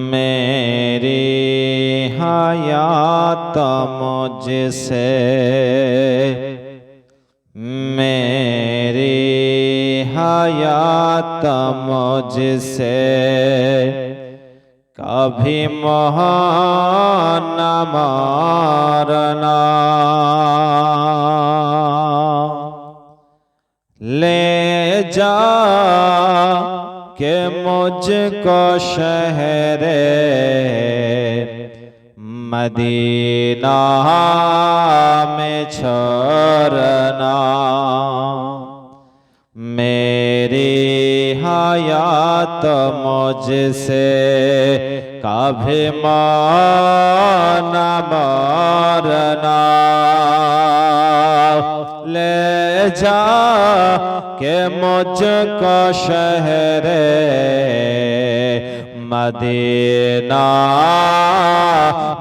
मेरी हयात मुझसे मेरी हयात मुझसे कभी मोह न मारना। ले जा के मुझको शहरे मदीना में छोड़ना। मेरी हयात मुझसे कभी मोह न मारना। ले जा के मुझको शहरे मदीना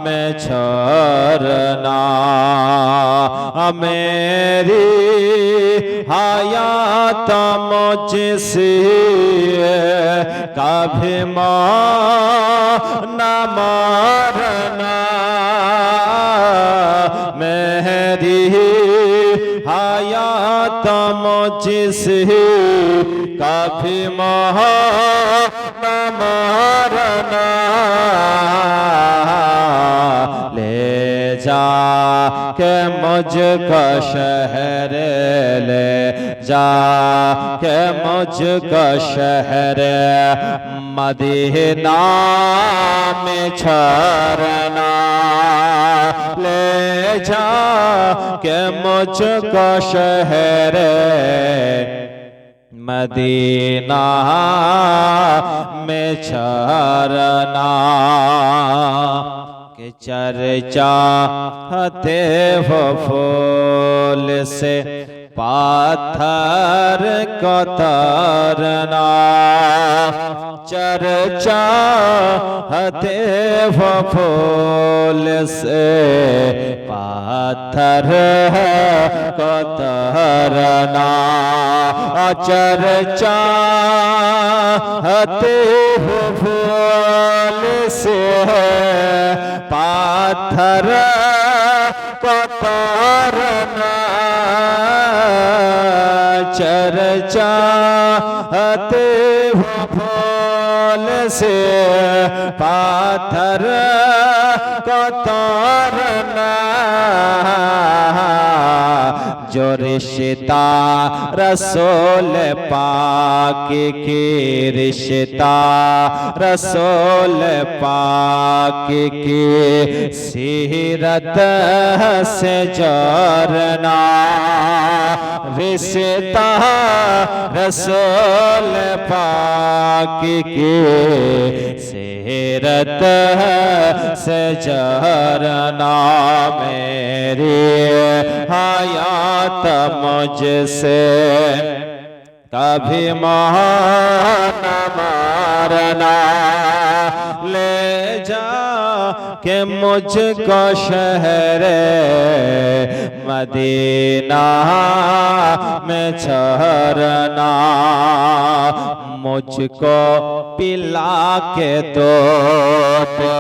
में छोड़ना। मेरी हयात मुझसे कभी मोह न मारना। मेरी हयात मुझसे कभी मोह न मारना। ले जा के मुझको शहर ले जा के मुझको शहर मदीना में छोड़ना। ले जा के मुझको शहर मदीना में छोड़ना। के चर्चा हते वो फूल से पाथर को तरना। चर्चा हते वो फूल से पाथर को तरना। चर्चा हते वो फूल से पाथर को तरना। चर्चा हते वो फूल से पाथर को तरना। जो रिश्ता रसूल पाक की रिश्ता रसूल पाक की सीरत से जोड़ना। रिश्ता रसूल पाक की सीरत से जोड़ना। मेरी हयात मुझसे कभी मोह न मारना। ले जा के मुझको शहर मदीना में छोड़ना। मुझको पिला के दो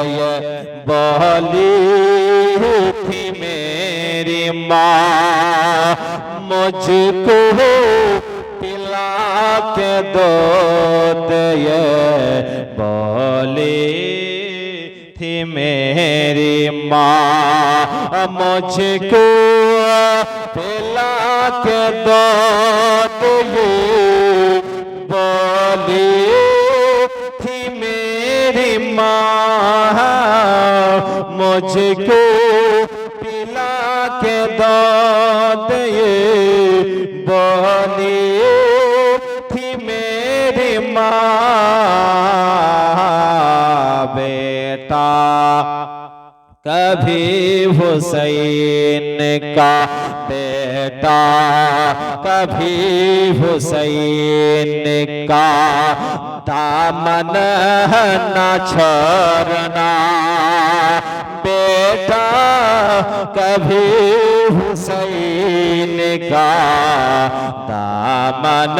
ये बोली थी मेरी माँ। मुझको पिला के दो ये बोली थी मेरी माँ। मुझको पिला के दो ये बोली थी मेरी माँ। मुझको पिला के दो ये बोली थी मेरी माँ। बेटा कभी हुसैन का बेटा कभी हुसैन का दामन न छोड़ना। बेटा कभी हुसैन का दामन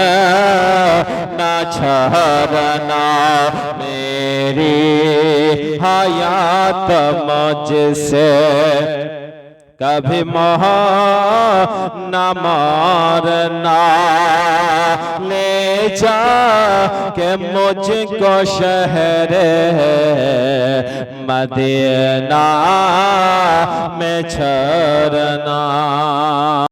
न छोड़ना। मेरी हयात मुझसे कभी मोह न मारना, ले जा के मुझको शहर मदीना में छोड़ना।